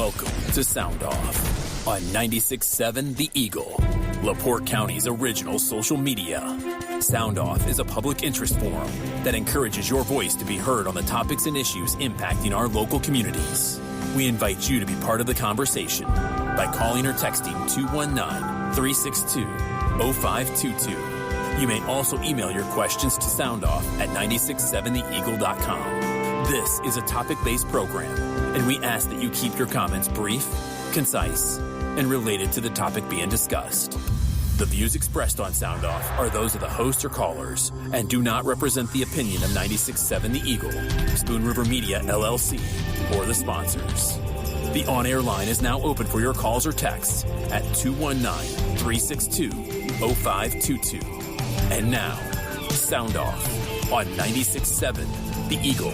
Welcome to Sound Off on 96.7 The Eagle, LaPorte County's original social media. Sound Off is a public interest forum that encourages your voice to be heard on the topics and issues impacting our local communities. We invite you to be part of the conversation by calling or texting 219-362-0522. You may also email your questions to soundoff@967theeagle.com. This is a topic-based program, and we ask that you keep your comments brief, concise, and related to the topic being discussed. The views expressed on Sound Off are those of the hosts or callers and do not represent the opinion of 96.7 The Eagle, Spoon River Media, LLC, or the sponsors. The on-air line is now open for your calls or texts at 219-362-0522. And now, Sound Off on 96.7 The Eagle.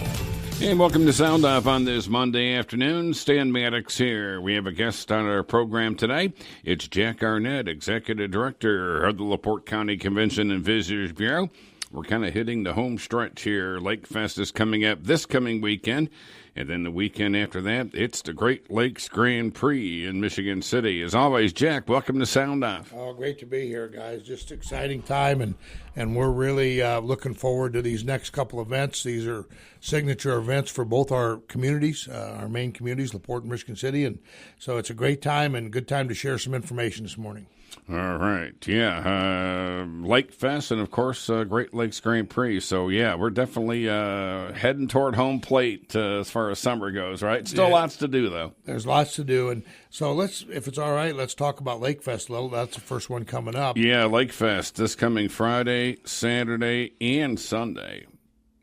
And welcome to Sound Off on this Monday afternoon. Stan Maddox here. We have a guest on our program today. It's Jack Arnett, Executive Director of the LaPorte County Convention and Visitors Bureau. We're kind of hitting the home stretch here. Lake Fest is coming up this coming weekend. And then the weekend after that, it's the Great Lakes Grand Prix in Michigan City. As always, Jack, welcome to Sound Off. Oh, great to be here, guys. Just exciting time, and we're really looking forward to these next couple events. These are signature events for both our communities, our main communities, LaPorte and Michigan City. And so it's a great time and good time to share some information this morning. All right. Yeah. Lake Fest and, of course, Great Lakes Grand Prix. So, yeah, we're definitely heading toward home plate as far as summer goes, right? Still lots to do, though. There's lots to do. And so if it's all right, let's talk about Lake Fest a little. That's the first one coming up. Yeah, Lake Fest this coming Friday, Saturday, and Sunday.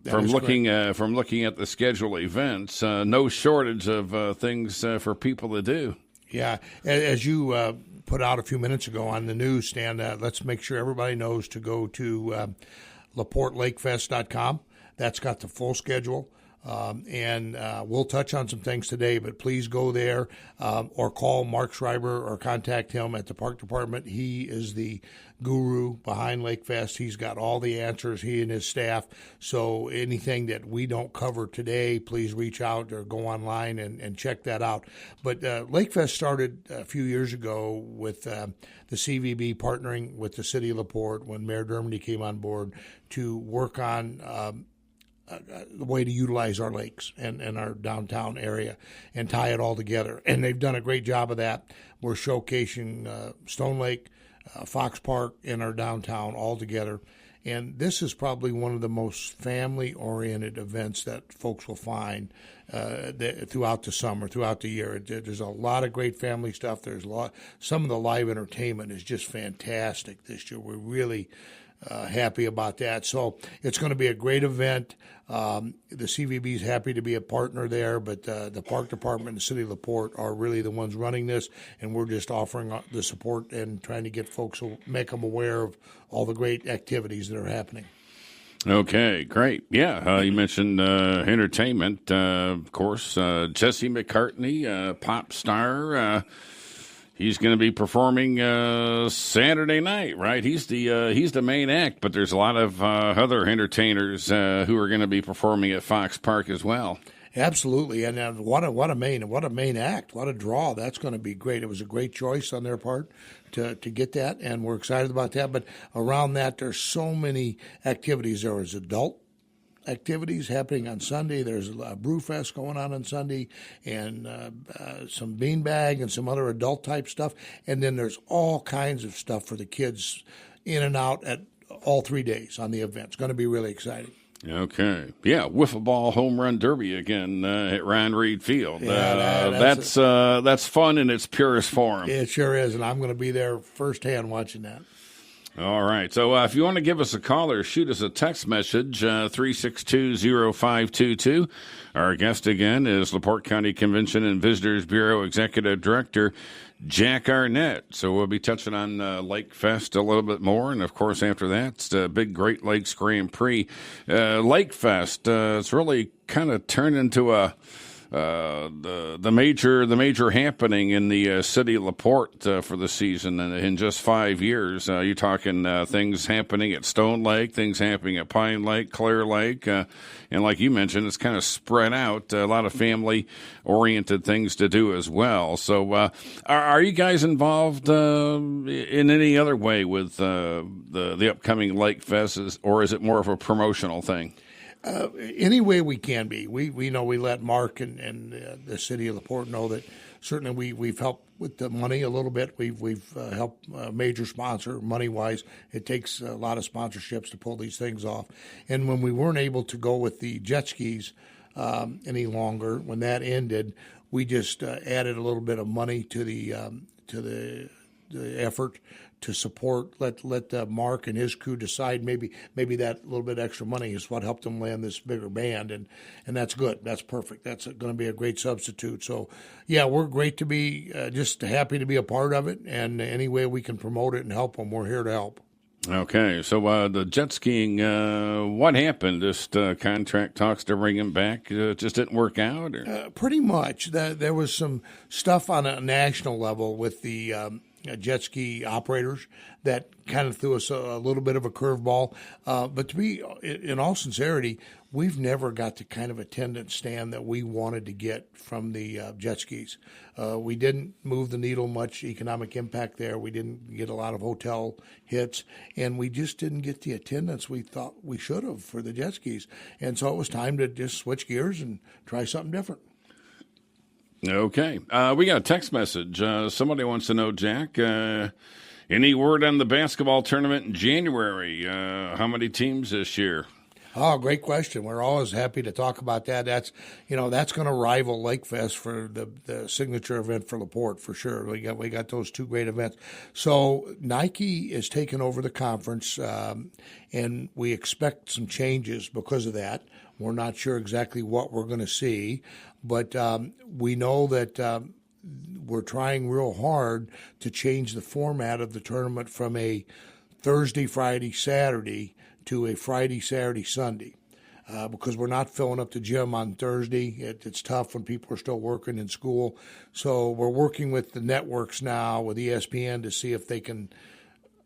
From looking at the schedule events, no shortage of things for people to do. Yeah. As you put out a few minutes ago on the newsstand, let's make sure everybody knows to go to LaPorteLakeFest.com. That's got the full schedule. And we'll touch on some things today, but please go there or call Mark Schreiber or contact him at the Park Department. He is the guru behind Lake Fest. He's got all the answers, he and his staff. So anything that we don't cover today, please reach out or go online and check that out. But Lake Fest started a few years ago with the CVB partnering with the city of LaPorte when Mayor Dermody came on board to work on the way to utilize our lakes and our downtown area and tie it all together. And they've done a great job of that. We're showcasing Stone Lake, Fox Park, and our downtown all together. And this is probably one of the most family-oriented events that folks will find throughout the summer, throughout the year. There's a lot of great family stuff. Some of the live entertainment is just fantastic this year. We're really happy about that. So it's going to be a great event. The CVB is happy to be a partner there, but the Park Department and the City of LaPorte are really the ones running this, and we're just offering the support and trying to get folks, make them aware of all the great activities that are happening. Okay, great. Yeah, you mentioned entertainment. Of course, Jesse McCartney, pop star. He's going to be performing Saturday night, right? He's the main act, but there's a lot of other entertainers who are going to be performing at Fox Park as well. Absolutely, and what a main act, what a draw! That's going to be great. It was a great choice on their part to get that, and we're excited about that. But around that, there's so many activities. There is adult activities happening on Sunday. There's a brew fest going on Sunday, and some beanbag and some other adult type stuff. And then there's all kinds of stuff for the kids in and out at all 3 days on the event. It's going to be really exciting. Okay. Yeah, wiffle ball home run derby again at Ryan Reed Field. Yeah, that's fun in its purest form. It sure is, and I'm going to be there firsthand watching that. All right. So if you want to give us a call or shoot us a text message, 362-0522. Our guest again is LaPorte County Convention and Visitors Bureau Executive Director Jack Arnett. So we'll be touching on Lake Fest a little bit more. And, of course, after that, it's the big Great Lakes Grand Prix. Lake Fest, it's really kind of turned into a the major happening in the city of LaPorte for the season in just 5 years. You're talking things happening at Stone Lake, things happening at Pine Lake, Clear Lake, and like you mentioned, it's kind of spread out. A lot of family-oriented things to do as well. So, are you guys involved in any other way with the upcoming Lake Fest, or is it more of a promotional thing? Any way we can be. We know we let Mark and the city of LaPorte know that certainly we've helped with the money a little bit. We've helped a major sponsor money-wise. It takes a lot of sponsorships to pull these things off. And when we weren't able to go with the jet skis any longer, when that ended, we just added a little bit of money to the effort to support. Let Mark and his crew decide. Maybe that little bit extra money is what helped them land this bigger band, and that's good. That's perfect. That's going to be a great substitute. So, yeah, we're great to be just happy to be a part of it, and any way we can promote it and help them, we're here to help. Okay, so the jet skiing, what happened? Just contract talks to bring him back just didn't work out? Or? Pretty much. There was some stuff on a national level with the jet ski operators that kind of threw us a little bit of a curveball. But to be, in all sincerity, we've never got the kind of attendance stand that we wanted to get from the jet skis. We didn't move the needle much economic impact there. We didn't get a lot of hotel hits, and we just didn't get the attendance we thought we should have for the jet skis. And so it was time to just switch gears and try something different. Okay. We got a text message. Somebody wants to know, Jack, any word on the basketball tournament in January? How many teams this year? Oh, great question. We're always happy to talk about that. That's going to rival Lake Fest for the signature event for LaPorte for sure. We got those two great events. So Nike is taking over the conference, and we expect some changes because of that. We're not sure exactly what we're going to see, but we know that we're trying real hard to change the format of the tournament from a Thursday, Friday, Saturday to a Friday, Saturday, Sunday, because we're not filling up the gym on Thursday. It's tough when people are still working in school. So we're working with the networks now, with ESPN, to see if they can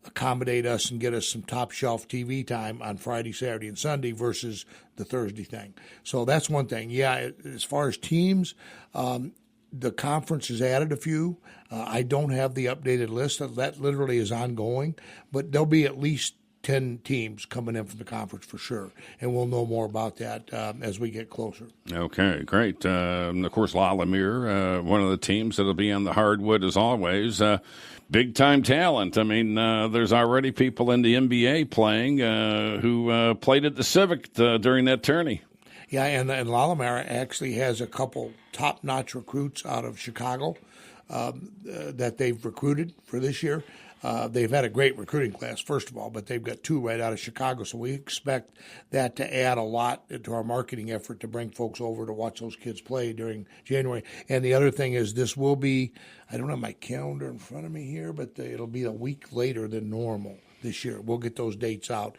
accommodate us and get us some top shelf TV time on Friday, Saturday, and Sunday versus the Thursday thing. So that's one thing. Yeah, as far as teams, the conference has added a few. I don't have the updated list. That literally is ongoing, but there'll be at least 10 teams coming in from the conference for sure, and we'll know more about that as we get closer. Okay, great. Of course, Lalamere, one of the teams that'll be on the hardwood as always. Big-time talent. I mean, there's already people in the NBA playing who played at the Civic during that tourney. Yeah, and Lalamere actually has a couple top-notch recruits out of Chicago that they've recruited for this year. They've had a great recruiting class, first of all, but they've got two right out of Chicago, so we expect that to add a lot to our marketing effort to bring folks over to watch those kids play during January. And the other thing is this will be, I don't have my calendar in front of me here, but it'll be a week later than normal this year. We'll get those dates out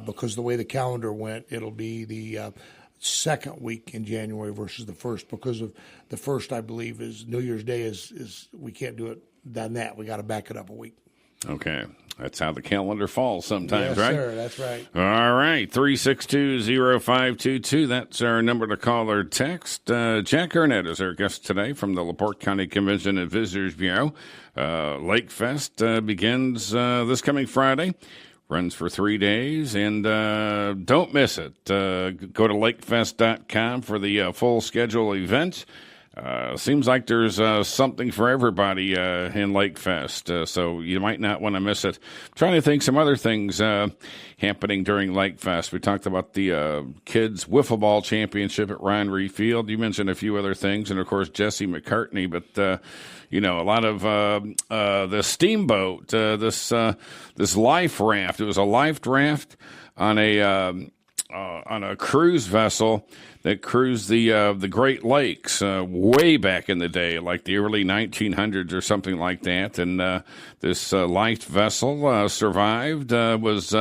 because the way the calendar went, it'll be the second week in January versus the first, because of the first, I believe, is New Year's Day is we can't do it done that. We got to back it up a week. Okay. That's how the calendar falls sometimes, yes, right? Yes, sir. That's right. All right. 362-0522. That's our number to call or text. Jack Arnett is our guest today from the LaPorte County Convention and Visitors Bureau. Lake Fest begins this coming Friday. Runs for 3 days, and don't miss it. Go to lakefest.com for the full schedule of events. Seems like there's something for everybody in Lake Fest, so you might not want to miss it. I'm trying to think some other things happening during Lake Fest. We talked about the kids wiffle ball championship at Ron Reed Field. You mentioned a few other things, and of course Jesse McCartney. But a lot of the steamboat, this life raft. It was a life raft on a cruise vessel that cruised the Great Lakes way back in the day, like the early 1900s or something like that. And this light vessel survived, was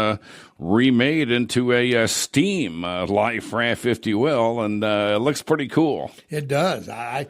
remade into a steam life raft, if you will, and it looks pretty cool. It does. I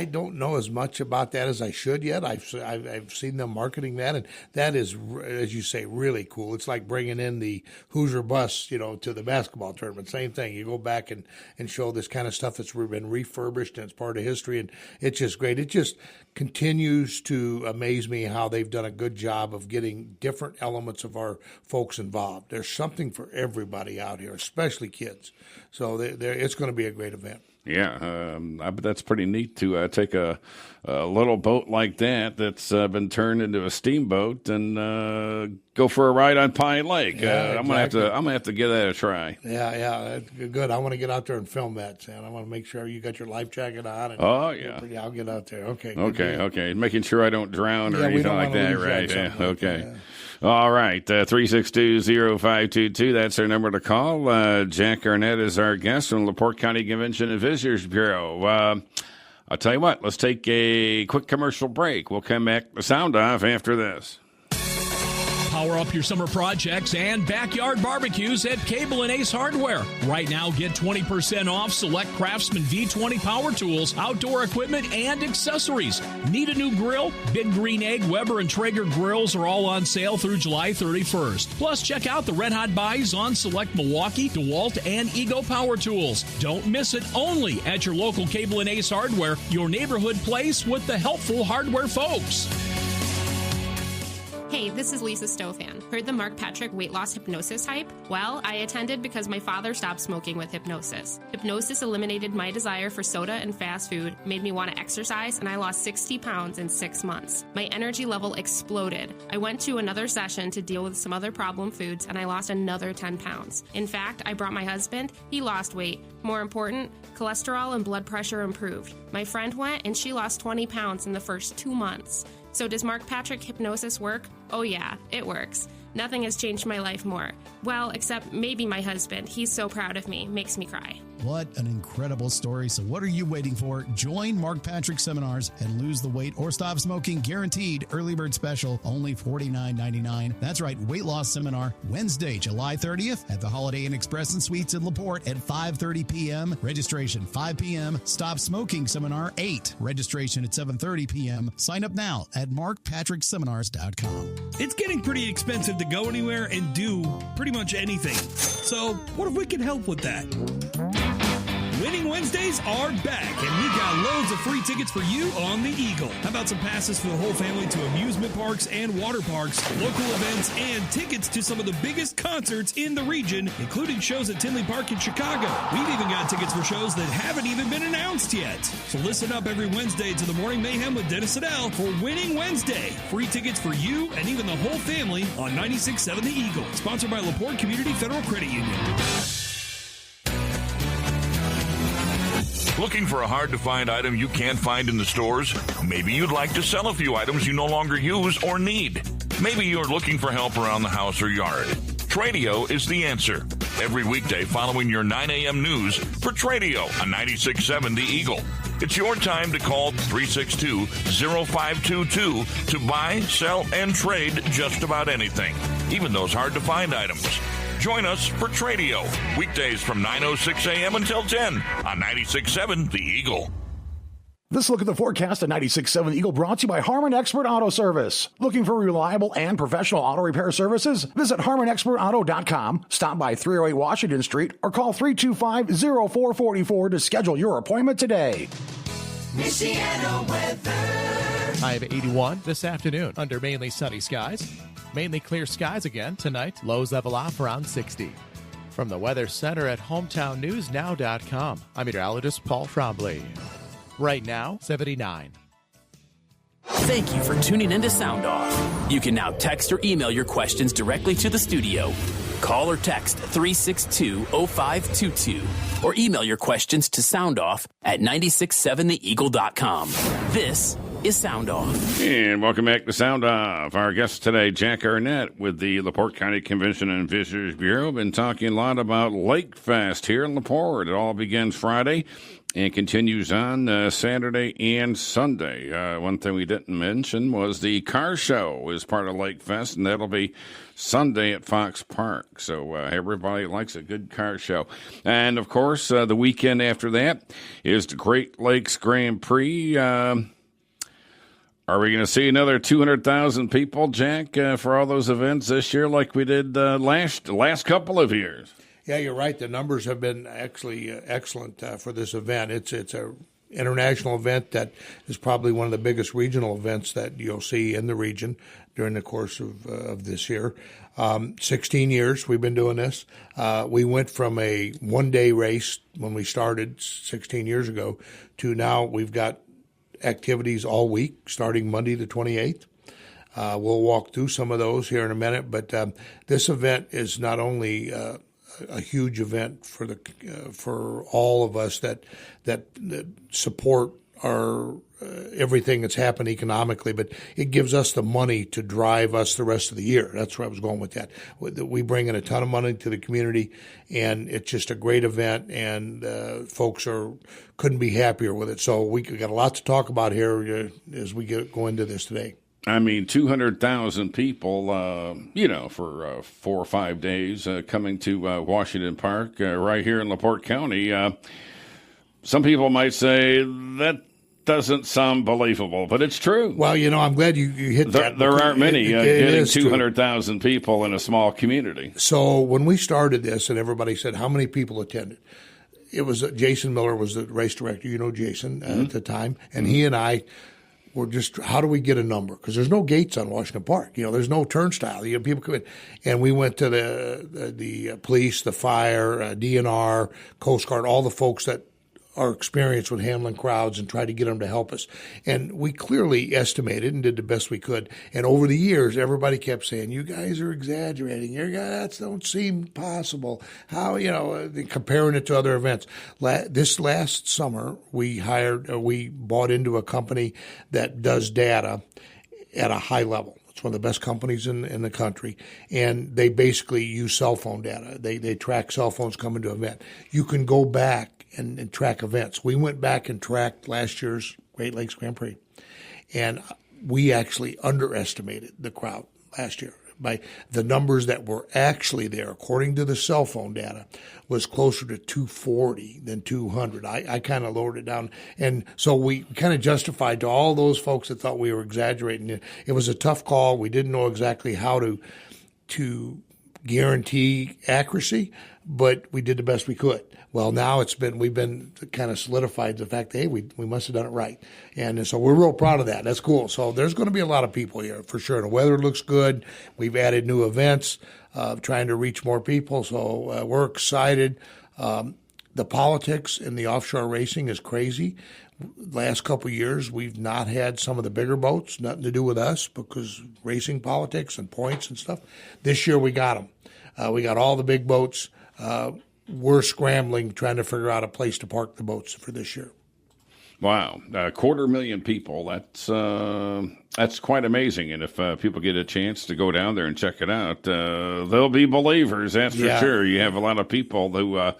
don't know as much about that as I should yet. I've seen them marketing that, and that is, as you say, really cool. It's like bringing in the Hoosier bus, to the basketball tournament. Same thing. You go back and show this kind of stuff that's been refurbished, and it's part of history, and it's just great. It just continues to amaze me how they've done a good job of getting different elements of our folks involved. There's something for everybody out here, especially kids. So it's going to be a great event. Yeah, that's pretty neat to take a little boat like that's been turned into a steamboat and go for a ride on Pine Lake. Yeah, I'm exactly. gonna have to give that a try. Yeah, that's good. I want to get out there and film that, Sam. I want to make sure you got your life jacket on. And oh yeah, I'll get out there. Okay. Making sure I don't drown or anything like that, right? Yeah. Okay. Yeah. All right, 362-0522. That's our number to call. Jack Arnett is our guest from LaPorte County Convention and Visitors Bureau. I'll tell you what, let's take a quick commercial break. We'll come back to Sound Off after this. Power up your summer projects and backyard barbecues at Cable & Ace Hardware. Right now, get 20% off select Craftsman V20 power tools, outdoor equipment, and accessories. Need a new grill? Big Green Egg, Weber, and Traeger grills are all on sale through July 31st. Plus, check out the Red Hot buys on select Milwaukee, DeWalt, and Ego power tools. Don't miss it, only at your local Cable & Ace Hardware, your neighborhood place with the helpful hardware folks. Hey, this is Lisa Stofan. Heard the Mark Patrick weight loss hypnosis hype? Well, I attended because my father stopped smoking with hypnosis. Hypnosis eliminated my desire for soda and fast food, made me want to exercise, and I lost 60 pounds in 6 months. My energy level exploded. I went to another session to deal with some other problem foods, and I lost another 10 pounds. In fact, I brought my husband. He lost weight. More important, cholesterol and blood pressure improved. My friend went, and she lost 20 pounds in the first 2 months. So does Mark Patrick hypnosis work? Oh yeah, it works. Nothing has changed my life more. Well, except maybe my husband. He's so proud of me. Makes me cry. What an incredible story. So what are you waiting for? Join Mark Patrick seminars and lose the weight or stop smoking guaranteed. Early bird special, only $49.99. That's right, weight loss seminar, Wednesday, July 30th at the Holiday Inn Express and Suites in LaPorte at 5:30 p.m. Registration 5 p.m. Stop smoking seminar 8. Registration at 7:30 p.m. Sign up now at markpatrickseminars.com. It's getting pretty expensive to go anywhere and do pretty much anything. So what if we can help with that? Winning Wednesdays are back, and we got loads of free tickets for you on the Eagle. How about some passes for the whole family to amusement parks and water parks, local events, and tickets to some of the biggest concerts in the region, including shows at Tinley Park in Chicago. We've even got tickets for shows that haven't even been announced yet. So listen up every Wednesday to the Morning Mayhem with Dennis Adele for Winning Wednesday. Free tickets for you and even the whole family on 96.7 The Eagle. Sponsored by LaPorte Community Federal Credit Union. Looking for a hard-to-find item you can't find in the stores? Maybe you'd like to sell a few items you no longer use or need. Maybe you're looking for help around the house or yard. Tradio is the answer. Every weekday following your 9 a.m. news for Tradio on 96.7 The Eagle. It's your time to call 362-0522 to buy, sell, and trade just about anything, even those hard-to-find items. Join us for Tradio, weekdays from 9:06 a.m. until 10 on 96.7 The Eagle. This look at the forecast at 96.7 The Eagle brought to you by Harmon Expert Auto Service. Looking for reliable and professional auto repair services? Visit HarmonExpertAuto.com, stop by 308 Washington Street, or call 325-0444 to schedule your appointment today. Michiana weather. High of 81 this afternoon under mainly sunny skies. Mainly clear skies again tonight. Lows level off around 60. From the Weather Center at HometownNewsNow.com, I'm meteorologist Paul Trombley. Right now, 79. Thank you for tuning in to Sound Off. You can now text or email your questions directly to the studio. Call or text 362-0522 or email your questions to soundoff@967theeagle.com. This is Sound Off. And welcome back to Sound Off. Our guest today, Jack Arnett with the LaPorte County Convention and Visitors Bureau. Been talking a lot about Lake Fest here in LaPorte. It all begins Friday and continues on Saturday and Sunday. One thing we didn't mention was the car show is part of Lake Fest, and that'll be Sunday at Fox Park. So everybody likes a good car show. And, of course, the weekend after that is the Great Lakes Grand Prix. Are we going to see another 200,000 people, Jack, for all those events this year like we did last couple of years? Yeah, you're right. The numbers have been actually excellent for this event. It's a international event that is probably one of the biggest regional events that you'll see in the region during the course of this year. 16 years we've been doing this. We went from a one-day race when we started 16 years ago to now we've got activities all week starting Monday the 28th. We'll walk through some of those here in a minute, but this event is not only a huge event for all of us that support our everything that's happened economically, but it gives us the money to drive us the rest of the year. That's where I was going with that. We bring in a ton of money to the community, and it's just a great event, and folks couldn't be happier with it. So we got a lot to talk about here as we go into this today. I mean, 200,000 people, for 4 or 5 days coming to Washington Park right here in LaPorte County. Some people might say that doesn't sound believable, but it's true. Well, I'm glad you hit that. There aren't many getting 200,000 people in a small community. So when we started this and everybody said, how many people attended? It was Jason Miller was the race director, Jason, at the time, and he and I were just, how do we get a number? Because there's no gates on Washington Park. There's no turnstile. People come in. And we went to the police, the fire, DNR, Coast Guard, all the folks that are experienced with handling crowds and tried to get them to help us. And we clearly estimated and did the best we could. And over the years, everybody kept saying, you guys are exaggerating. That don't seem possible. How, comparing it to other events. This last summer, we bought into a company that does data at a high level. It's one of the best companies in the country, and they basically use cell phone data. They track cell phones coming to an event. You can go back and track events. We went back and tracked last year's Great Lakes Grand Prix, and we actually underestimated the crowd last year. By the numbers that were actually there, according to the cell phone data, was closer to 240 than 200. I kind of lowered it down. And so we kind of justified to all those folks that thought we were exaggerating. It was a tough call. We didn't know exactly how to guarantee accuracy, but we did the best we could. Well, now we've been kind of solidified the fact that, hey, we must have done it right. And so we're real proud of that. That's cool. So there's going to be a lot of people here for sure. The weather looks good. We've added new events, trying to reach more people. So we're excited. The politics in the offshore racing is crazy. Last couple of years, we've not had some of the bigger boats, nothing to do with us because racing politics and points and stuff. This year we got them. We got all the big boats. We're scrambling, trying to figure out a place to park the boats for this year. Wow, 250,000 people. That's quite amazing. And if people get a chance to go down there and check it out, they'll be believers. That's for sure. You have a lot of people who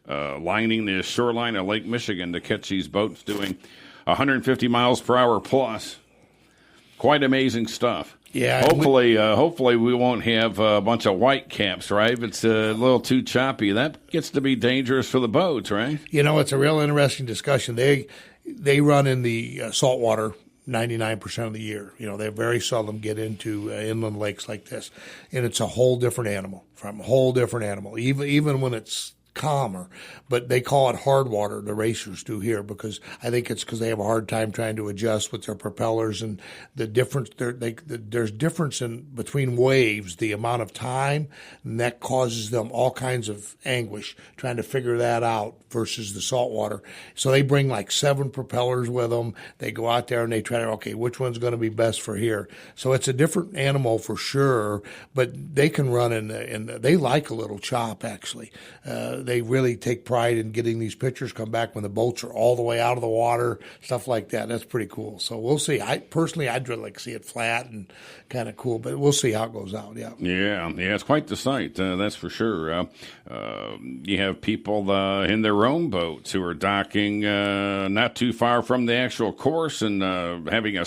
lining the shoreline of Lake Michigan to catch these boats doing 150 miles per hour plus. Quite amazing stuff. Yeah. Hopefully we won't have a bunch of white caps, right? If it's a little too choppy, that gets to be dangerous for the boats, right? It's a real interesting discussion. They run in the saltwater 99% of the year. They very seldom get into inland lakes like this, and it's a whole different animal. Even when it's calmer, but they call it hard water, the racers do here, because I think it's because they have a hard time trying to adjust with their propellers and the difference. There's difference in between waves, the amount of time, and that causes them all kinds of anguish trying to figure that out versus the saltwater. So they bring like 7 propellers with them. They go out there and they try to, okay, which one's going to be best for here? So it's a different animal for sure, but they can run in they like a little chop actually. they really take pride in getting these pictures come back when the boats are all the way out of the water, stuff like that. That's pretty cool. So we'll see. I'd really like to see it flat and kind of cool, but we'll see how it goes out. Yeah, it's quite the sight. That's for sure. You have people in their own boats who are docking not too far from the actual course and having a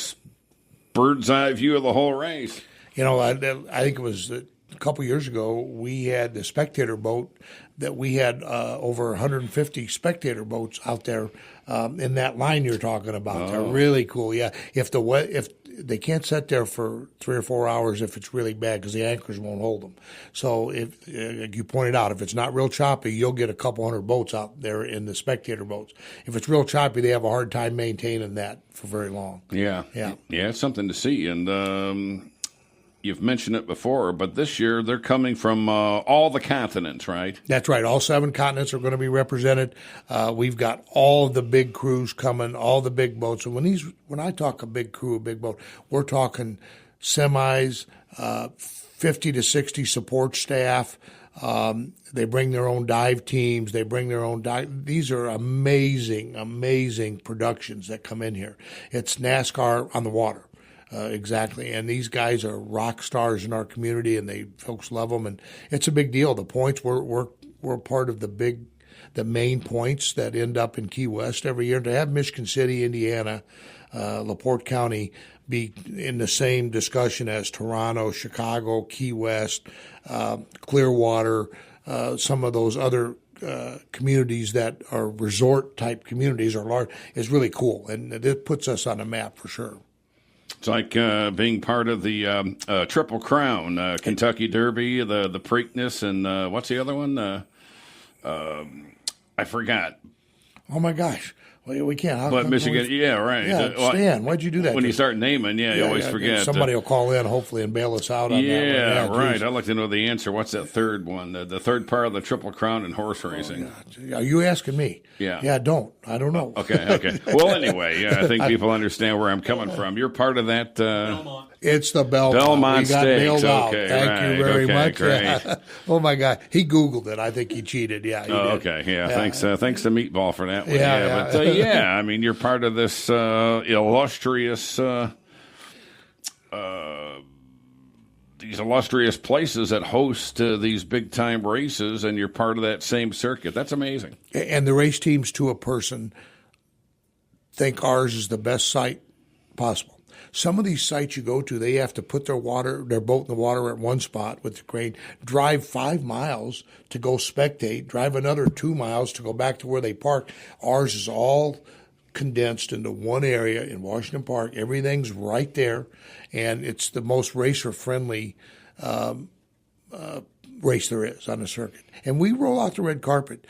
bird's eye view of the whole race. I think it was a couple years ago, we had the spectator boat that we had over 150 spectator boats out there in that line you're talking about. They're really cool. Yeah, if they can't sit there for 3 or 4 hours if it's really bad because the anchors won't hold them. So if like you pointed out, if it's not real choppy, you'll get a couple hundred boats out there in the spectator boats. If it's real choppy, they have a hard time maintaining that for very long. Yeah, it's something to see. And you've mentioned it before, but this year they're coming from all the continents, right? That's right. All 7 continents are going to be represented. We've got all of the big crews coming, all the big boats. And when I talk a big crew, a big boat, we're talking semis, 50 to 60 support staff. They bring their own dive teams. They bring their own dive. These are amazing, amazing productions that come in here. It's NASCAR on the water. Exactly, and these guys are rock stars in our community, and folks love them, and it's a big deal. The points we're part of the main points that end up in Key West every year. To have Michigan City, Indiana, LaPorte County be in the same discussion as Toronto, Chicago, Key West, Clearwater, some of those other communities that are resort type communities are large is really cool, and it puts us on a map for sure. It's like being part of the Triple Crown, Kentucky Derby, the Preakness, and what's the other one? I forgot. Oh, my gosh. Well, we can't. But Michigan, yeah, right. Yeah, Stan, why'd you do that? When you start naming, you always forget. Somebody will call in, hopefully, and bail us out on that one. Yeah, right. I'd like to know the answer. What's that third one? The third part of the Triple Crown in horse racing. Are you asking me? Yeah. Yeah, don't. I don't know. Okay. Well, anyway, I think people understand where I'm coming from. You're part of that. Belmont. It's the Belmont. Belmont we got Stakes. bailed out. Okay, Thank you very much. Great. Yeah. Oh, my God. He Googled it. I think he cheated. Yeah. He did. Okay. Yeah. Thanks to Meatball for that one. Yeah. But I mean, you're part of this illustrious these illustrious places that host these big-time races, and you're part of that same circuit. That's amazing. And the race teams, to a person, think ours is the best site possible. Some of these sites you go to, they have to put their boat in the water at one spot with the crane, drive 5 miles to go spectate, drive another 2 miles to go back to where they park. Ours is all condensed into one area in Washington Park. Everything's right there, and it's the most racer-friendly race there is on the circuit. And we roll out the red carpet.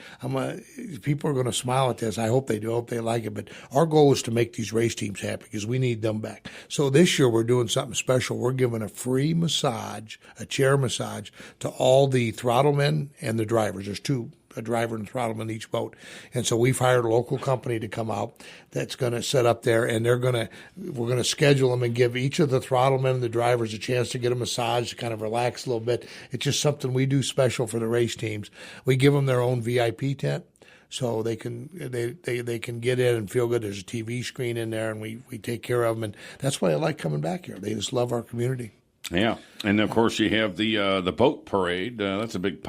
People are going to smile at this. I hope they do. I hope they like it. But our goal is to make these race teams happy because we need them back. So this year we're doing something special. We're giving a free massage, a chair massage, to all the throttlemen and the drivers. There's a driver and throttleman in each boat. And so we've hired a local company to come out that's going to set up there, and we're going to schedule them and give each of the throttlemen and the drivers a chance to get a massage to kind of relax a little bit. It's just something we do special for the race teams. We give them their own VIP tent, so they can get in and feel good. There's a TV screen in there, and we take care of them, and that's why I like coming back here. They just love our community. Yeah, and of course you have the boat parade. That's a big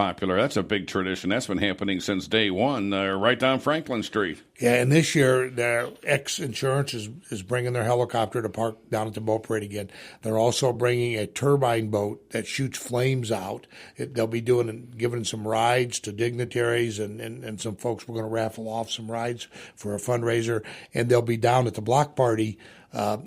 tradition. That's been happening since day one, right down Franklin Street. Yeah, and this year their X Insurance is bringing their helicopter to park down at the boat parade again. They're also bringing a turbine boat that shoots flames out. They'll be giving some rides to dignitaries and some folks. We're going to raffle off some rides for a fundraiser, and they'll be down at the block party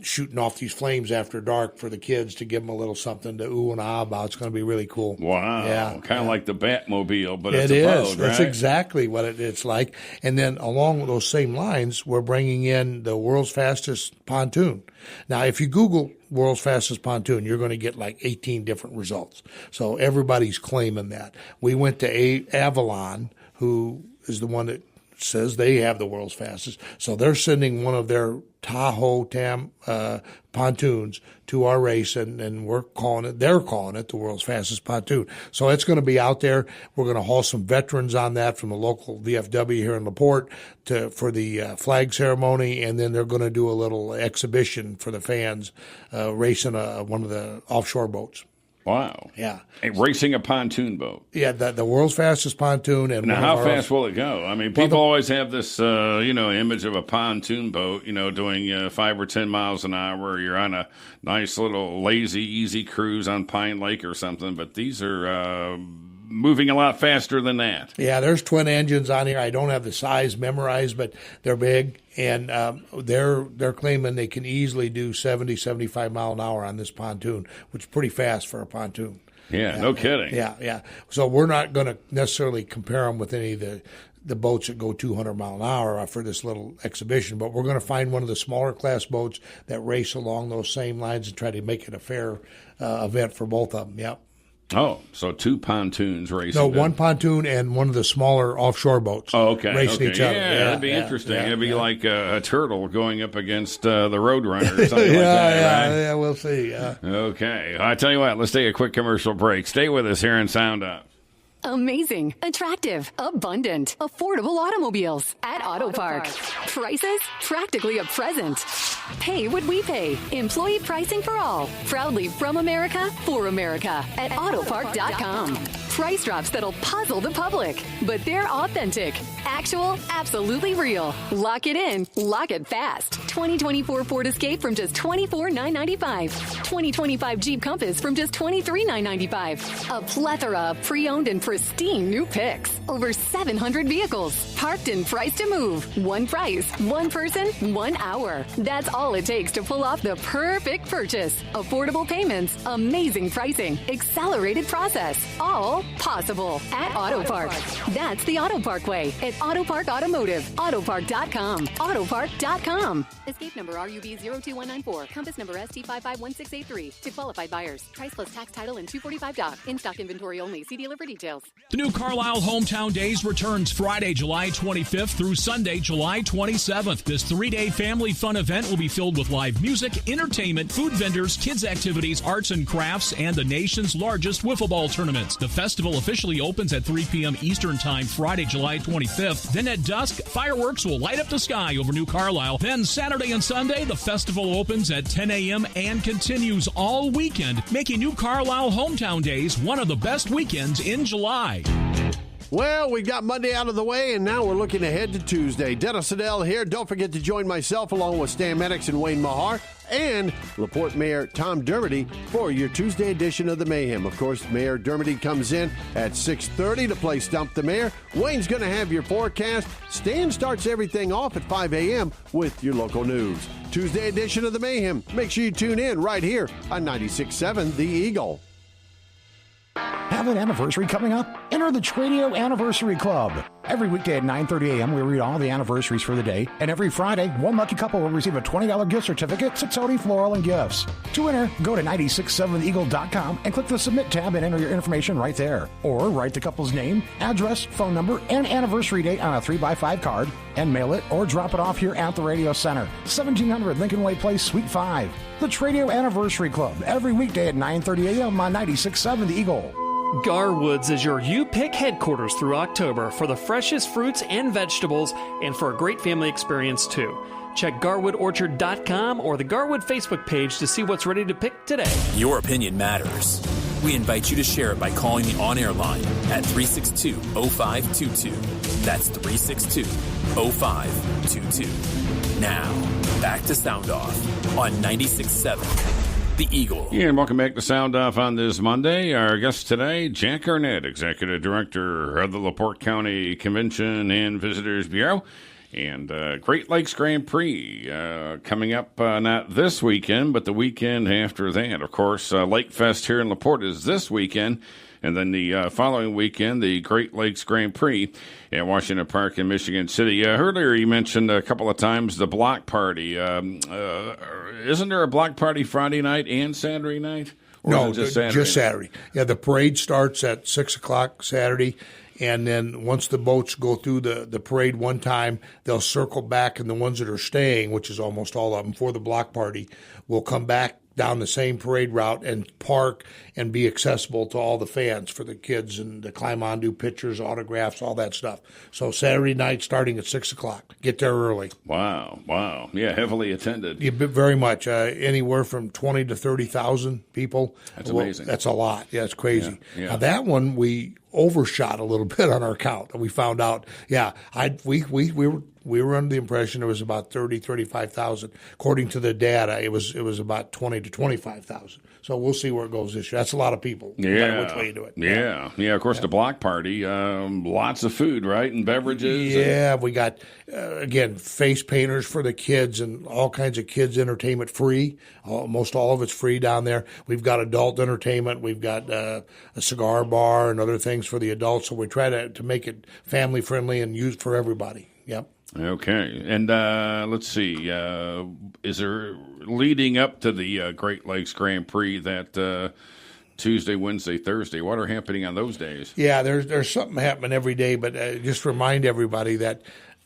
shooting off these flames after dark for the kids to give them a little something to ooh and ah about. It's going to be really cool. Wow. Yeah. Kind of like the Batmobile, but it's a boat, right? That's exactly what it's like. And then along with those same lines, we're bringing in the world's fastest pontoon. Now, if you Google world's fastest pontoon, you're going to get like 18 different results. So everybody's claiming that. We went to Avalon, who is the one that says they have the world's fastest. So they're sending one of their Tahoe pontoons to our race, and they're calling it the world's fastest pontoon. So it's going to be out there. We're going to haul some veterans on that from the local VFW here in LaPorte for the flag ceremony, and then they're going to do a little exhibition for the fans racing one of the offshore boats. Wow. Yeah. Racing a pontoon boat. Yeah, the world's fastest pontoon. And now, how fast will it go? I mean, people always have this, image of a pontoon boat, doing 5 or 10 miles an hour. You're on a nice little lazy, easy cruise on Pine Lake or something. But these are moving a lot faster than that. Yeah, there's twin engines on here. I don't have the size memorized, but they're big. And they're claiming they can easily do 70, 75 mile an hour on this pontoon, which is pretty fast for a pontoon. Yeah, no kidding. Yeah. So we're not going to necessarily compare them with any of the boats that go 200 mile an hour for this little exhibition, but we're going to find one of the smaller class boats that race along those same lines and try to make it a fair event for both of them. Yep. Oh, so 2 pontoons racing? No, one pontoon and one of the smaller offshore boats. Oh, okay. Racing each other. Yeah, that'd be interesting. It'd be like a turtle going up against the Roadrunner or something like that, right? Yeah, we'll see. Okay. I tell you what, let's take a quick commercial break. Stay with us here in Sound Up. Amazing, attractive, abundant, affordable automobiles at Auto Park. Prices practically a present. Pay what we pay. Employee pricing for all. Proudly from America for America at autopark.com. Price drops that'll puzzle the public, but they're authentic, actual, absolutely real. Lock it in, lock it fast. 2024 Ford Escape from just $24,995. 2025 Jeep Compass from just $23,995. A plethora of pre-owned and pristine new picks. Over 700 vehicles parked and priced to move. One price, one person, 1 hour. That's all it takes to pull off the perfect purchase. Affordable payments, amazing pricing, accelerated process, all possible at Auto Park. That's the Auto Park way at Auto Park Automotive. Autopark.com. Autopark.com. Escape number RUB02194. Compass number ST551683. To qualified buyers. Price plus tax title and $245 doc. In-stock inventory only. See dealer for details. The new Carlisle Hometown Days returns Friday, July 25th through Sunday, July 27th. This 3-day family fun event will be filled with live music, entertainment, food vendors, kids activities, arts and crafts, and the nation's largest wiffle ball tournaments. The festival officially opens at 3 p.m. Eastern Time Friday, July 25th. Then at dusk, fireworks will light up the sky over New Carlisle. Then Saturday and Sunday, the festival opens at 10 a.m. and continues all weekend, making New Carlisle Hometown Days one of the best weekends in July. Well, we got Monday out of the way, and now we're looking ahead to Tuesday. Dennis Adele here. Don't forget to join myself along with Stan Maddox and Wayne Mahar and LaPorte Mayor Tom Dermody for your Tuesday edition of the Mayhem. Of course, Mayor Dermody comes in at 6:30 to play Stump the Mayor. Wayne's going to have your forecast. Stan starts everything off at 5 a.m. with your local news. Tuesday edition of the Mayhem. Make sure you tune in right here on 96.7 The Eagle. Have an anniversary coming up? Enter the Tradio Anniversary Club. Every weekday at 9:30 a.m., we read all the anniversaries for the day, and every Friday, one lucky couple will receive a $20 gift certificate to Tony Floral and Gifts. To enter, go to 967theeagle.com and click the Submit tab and enter your information right there. Or write the couple's name, address, phone number, and anniversary date on a 3x5 card and mail it or drop it off here at the Radio Center, 1700 Lincoln Way Place, Suite 5. The Tradio Anniversary Club, every weekday at 9:30 a.m. on 96.7 The Eagle. Garwoods is your U-Pick headquarters through October for the freshest fruits and vegetables and for a great family experience too. Check GarwoodOrchard.com or the Garwood Facebook page to see what's ready to pick today. Your opinion matters. We invite you to share it by calling the on-air line at 362-0522. That's 362-0522. Now, back to Sound Off on 96.7 The Eagle. Yeah, and welcome back to Sound Off on this Monday. Our guest today, Jack Arnett, Executive Director of the LaPorte County Convention and Visitors Bureau. And Great Lakes Grand Prix coming up not this weekend, but the weekend after that. Of course, Lake Fest here in LaPorte is this weekend. And then the following weekend, the Great Lakes Grand Prix at Washington Park in Michigan City. Earlier, you mentioned a couple of times the block party. Isn't there a block party Friday night and Saturday night? Or no, is it just Saturday? Just Saturday. Yeah, the parade starts at 6 o'clock Saturday, And then once the boats go through the parade one time, they'll circle back, and the ones that are staying, which is almost all of them for the block party, will come back down the same parade route and park and be accessible to all the fans for the kids and to climb on, do pictures, autographs, all that stuff. So Saturday night starting at 6 o'clock. Get there early. Wow. Yeah, heavily attended. Yeah, very much. Anywhere from 20 to 30,000 people. That's amazing. That's a lot. Yeah, it's crazy. Yeah. Now that one we overshot a little bit on our count. We found out, we were under the impression it was about 35,000. According to the data, it was about 20 to 25,000. So we'll see where it goes this year. That's a lot of people. No matter which way you do it. Yeah. Of course, the block party, lots of food, right, and beverages. Yeah, we got again face painters for the kids and all kinds of kids entertainment free. Most all of it's free down there. We've got adult entertainment. We've got a cigar bar and other things for the adults. So we try to make it family friendly and used for everybody. Yep. Okay, and let's see. Is there, leading up to the Great Lakes Grand Prix, that Tuesday, Wednesday, Thursday, what are happening on those days? Yeah, there's something happening every day, but just remind everybody that,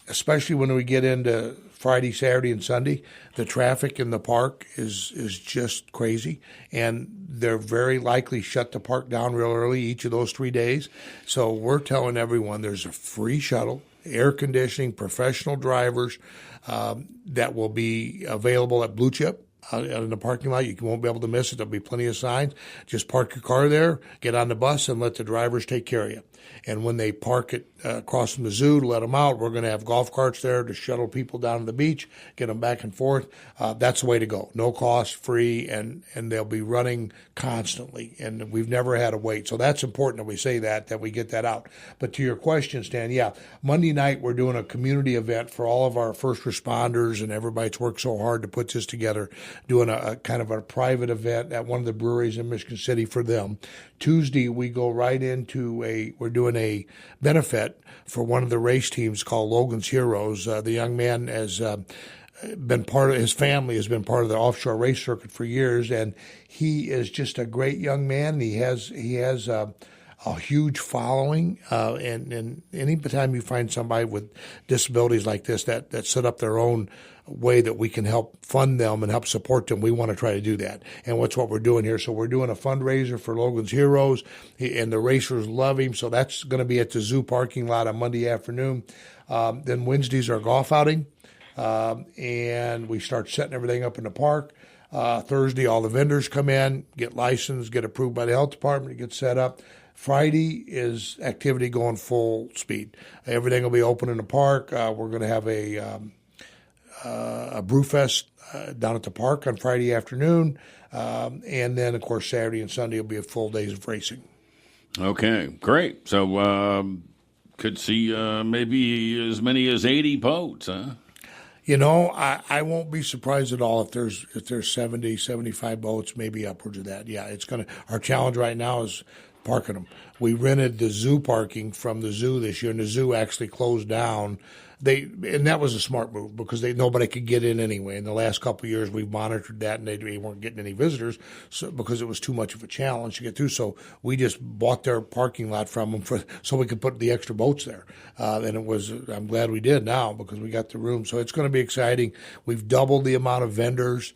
especially when we get into Friday, Saturday, and Sunday, the traffic in the park is just crazy, and they're very likely shut the park down real early each of those 3 days. So we're telling everyone there's a free shuttle, air conditioning, professional drivers that will be available at Blue Chip out in the parking lot. You won't be able to miss it. There'll be plenty of signs. Just park your car there, get on the bus, and let the drivers take care of you. And when they park it across from the zoo to let them out, we're going to have golf carts there to shuttle people down to the beach, get them back and forth. That's the way to go. No cost, free, and they'll be running constantly. And we've never had a wait. So that's important that we say that we get that out. But to your question, Stan, Monday night we're doing a community event for all of our first responders and everybody that's worked so hard to put this together, doing a kind of a private event at one of the breweries in Michigan City for them. Tuesday, we go right into we're doing a benefit for one of the race teams called Logan's Heroes. The young man has been part of, his family has been part of the offshore race circuit for years, and he is just a great young man. He has a huge following, and any time you find somebody with disabilities like this that set up their own way that we can help fund them and help support them, we want to try to do that. And what's what we're doing here. So we're doing a fundraiser for Logan's Heroes, and the racers love him. So that's going to be at the zoo parking lot on Monday afternoon. Then Wednesday's our golf outing, and we start setting everything up in the park. Thursday, all the vendors come in, get licensed, get approved by the health department, get set up. Friday is activity going full speed. Everything will be open in the park. We're going to have a brew fest down at the park on Friday afternoon, and then of course Saturday and Sunday will be a full days of racing. Okay, great. So could see maybe as many as 80 boats, huh? You know, I won't be surprised at all if there's 70, 75 boats, maybe upwards of that. Yeah, our challenge right now is parking them. We rented the zoo parking from the zoo this year, and the zoo actually closed down. And that was a smart move because nobody could get in anyway. In the last couple of years, we've monitored that, and they weren't getting any visitors because it was too much of a challenge to get through. So we just bought their parking lot from them so we could put the extra boats there. And I'm glad we did now because we got the room. So it's going to be exciting. We've doubled the amount of vendors.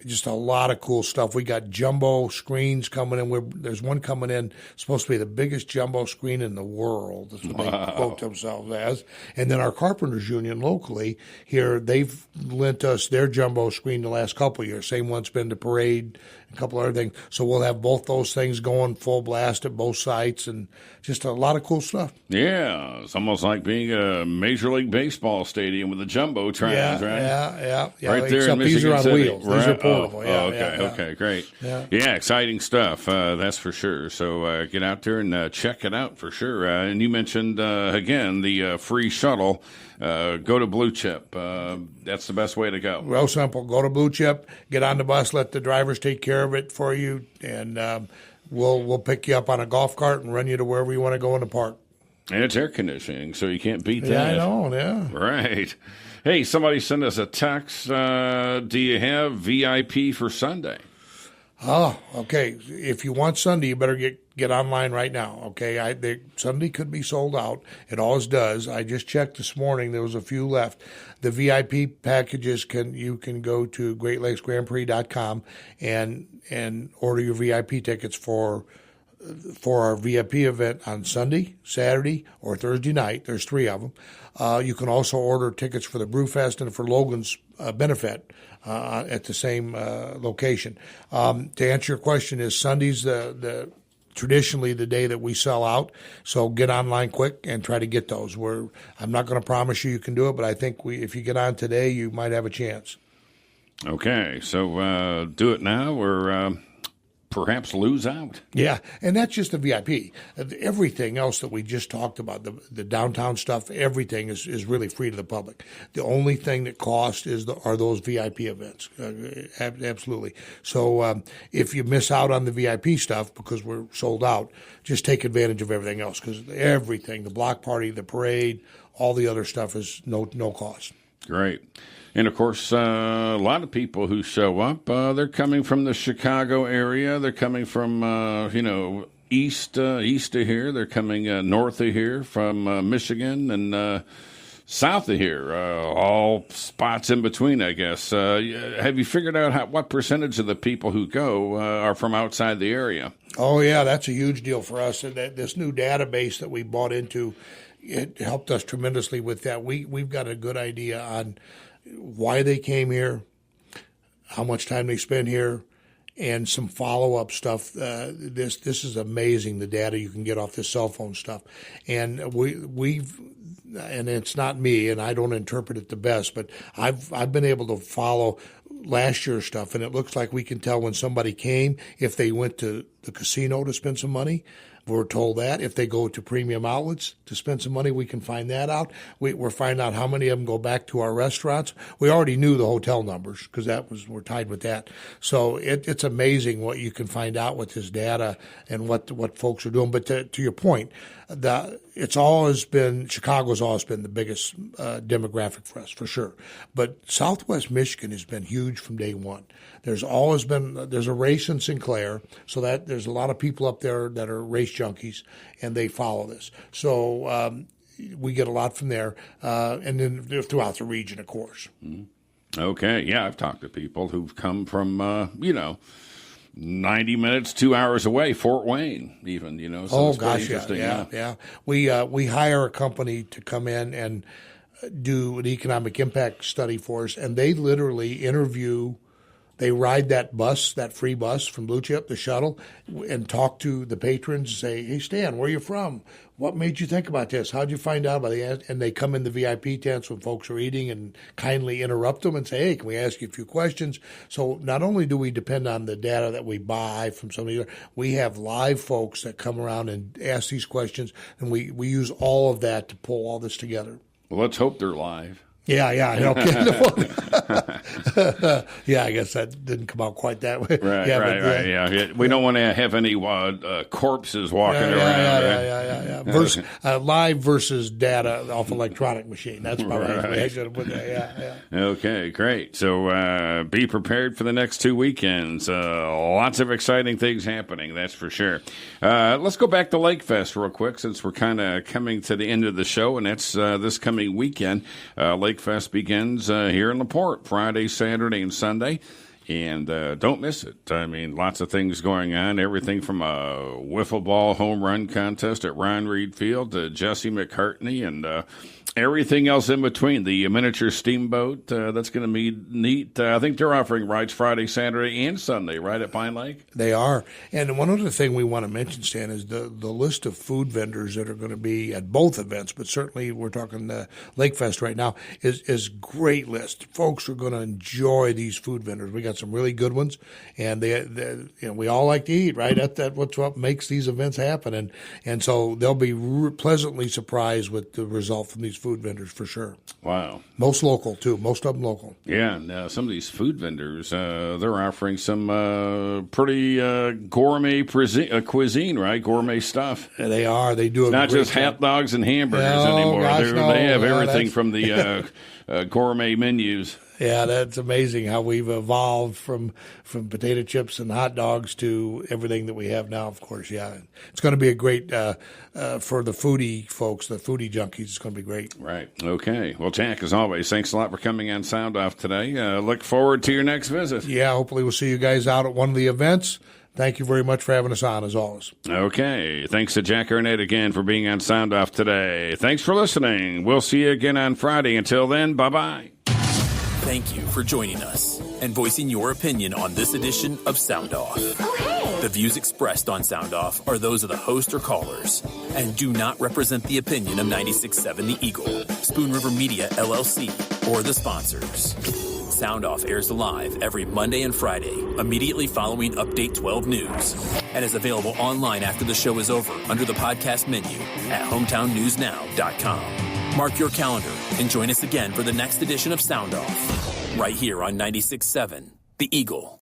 Just a lot of cool stuff. We got jumbo screens coming in. There's one coming in, supposed to be the biggest jumbo screen in the world. That's what they quote themselves as. And then our Carpenters Union locally here, they've lent us their jumbo screen the last couple of years. Same one's been the parade, a couple other things. So we'll have both those things going full blast at both sites, and just a lot of cool stuff. Yeah, it's almost like being a Major League Baseball stadium with the jumbotron, right? Yeah. Right there Except in Michigan these are on City. wheels. These are portable. Okay, great. Yeah, exciting stuff, that's for sure. So get out there and check it out for sure. And you mentioned, again, the free shuttle. Go to Blue Chip. That's the best way to go. Real simple. Go to Blue Chip, get on the bus, let the drivers take care of it for you, and we'll pick you up on a golf cart and run you to wherever you want to go in the park. And it's air conditioning, so you can't beat that. Yeah, I know, yeah. Right. Hey, somebody sent us a text. Do you have VIP for Sunday? Oh, okay. If you want Sunday, you better get online right now. Okay, Sunday could be sold out. It always does. I just checked this morning. There was a few left. The VIP packages you can go to GreatLakesGrandPrix.com and order your VIP tickets for our VIP event on Sunday, Saturday, or Thursday night. There's 3 of them. You can also order tickets for the Brewfest and for Logan's benefit at the same location. To answer your question, is Sunday's traditionally the day that we sell out. So get online quick and try to get those. I'm not going to promise you can do it, but I think if you get on today, you might have a chance. Okay, so do it now or perhaps lose out. Yeah, and that's just the VIP. Everything else that we just talked about, the downtown stuff, everything is really free to the public. The only thing that costs are those VIP events. Absolutely. So if you miss out on the VIP stuff because we're sold out, just take advantage of everything else because everything, the block party, the parade, all the other stuff is no cost. Great. And, of course, a lot of people who show up, they're coming from the Chicago area. They're coming from, east of here. They're coming north of here from Michigan and south of here, all spots in between, I guess. Have you figured out what percentage of the people who go are from outside the area? Oh, yeah, that's a huge deal for us. And this new database that we bought into, it helped us tremendously with that. We've got a good idea on why they came here, how much time they spent here, and some follow-up stuff. This is amazing, the data you can get off this cell phone stuff. And we've and it's not me, and I don't interpret it the best, but I've been able to follow last year's stuff, and it looks like we can tell when somebody came, if they went to the casino to spend some money. We're told that. If they go to premium outlets to spend some money, we can find that out. We're finding out how many of them go back to our restaurants. We already knew the hotel numbers because we're tied with that. So it's amazing what you can find out with this data and what folks are doing. But to your point, Chicago's always been the biggest demographic for us, for sure. But Southwest Michigan has been huge from day one. There's a race in Sinclair, so that there's a lot of people up there that are race junkies, and they follow this. So we get a lot from there, and then throughout the region, of course. Okay, yeah, I've talked to people who've come from, 90 minutes, 2 hours away, Fort Wayne, even, So oh, it's gosh, interesting. Yeah. We hire a company to come in and do an economic impact study for us, and they literally interview. They ride that bus, that free bus from Blue Chip, the shuttle, and talk to the patrons and say, hey, Stan, where are you from? What made you think about this? How'd you find out about it? And they come in the VIP tents when folks are eating and kindly interrupt them and say, hey, can we ask you a few questions? So not only do we depend on the data that we buy from somebody, we have live folks that come around and ask these questions, and we use all of that to pull all this together. Well, let's hope they're live. Yeah, no kidding. Yeah, I guess that didn't come out quite that way. Right. We don't want to have any corpses walking around. Yeah. Live versus data off electronic machine. That's probably right. I should have put that. Yeah. Okay, great. So be prepared for the next 2 weekends. Lots of exciting things happening, that's for sure. Let's go back to Lake Fest real quick since we're kind of coming to the end of the show, and that's this coming weekend. Lake Fest begins here in LaPorte, Friday, Saturday, and Sunday. And don't miss it. I mean, lots of things going on. Everything from a wiffle ball home run contest at Ron Reed Field to Jesse McCartney and everything else in between. The miniature steamboat, that's going to be neat. I think they're offering rides Friday, Saturday, and Sunday, right, at Pine Lake? They are. And one other thing we want to mention, Stan, is the list of food vendors that are going to be at both events, but certainly we're talking the Lake Fest right now, is great list. Folks are going to enjoy these food vendors. We got some really good ones, and we all like to eat, right? That's what makes these events happen, and so they'll be pleasantly surprised with the result from these food vendors for sure. Wow. Most local too. Most of them local. Yeah, and some of these food vendors, they're offering some pretty gourmet cuisine, right? Gourmet stuff. Yeah, they are. They do. It's not just hot dogs and hamburgers anymore. Gosh, they have everything from the gourmet menus. Yeah, that's amazing how we've evolved from potato chips and hot dogs to everything that we have now, of course. Yeah, it's going to be a great, for the foodie folks, the foodie junkies, it's going to be great. Right. Okay. Well, Jack, as always, thanks a lot for coming on Sound Off today. Look forward to your next visit. Yeah, hopefully we'll see you guys out at one of the events. Thank you very much for having us on, as always. Okay. Thanks to Jack Arnett again for being on Sound Off today. Thanks for listening. We'll see you again on Friday. Until then, bye-bye. Thank you for joining us and voicing your opinion on this edition of Sound Off. The views expressed on Sound Off are those of the host or callers and do not represent the opinion of 96.7 The Eagle, Spoon River Media, LLC, or the sponsors. Sound Off airs live every Monday and Friday, immediately following Update 12 News, and is available online after the show is over under the podcast menu at hometownnewsnow.com. Mark your calendar and join us again for the next edition of Sound Off, right here on 96.7 The Eagle.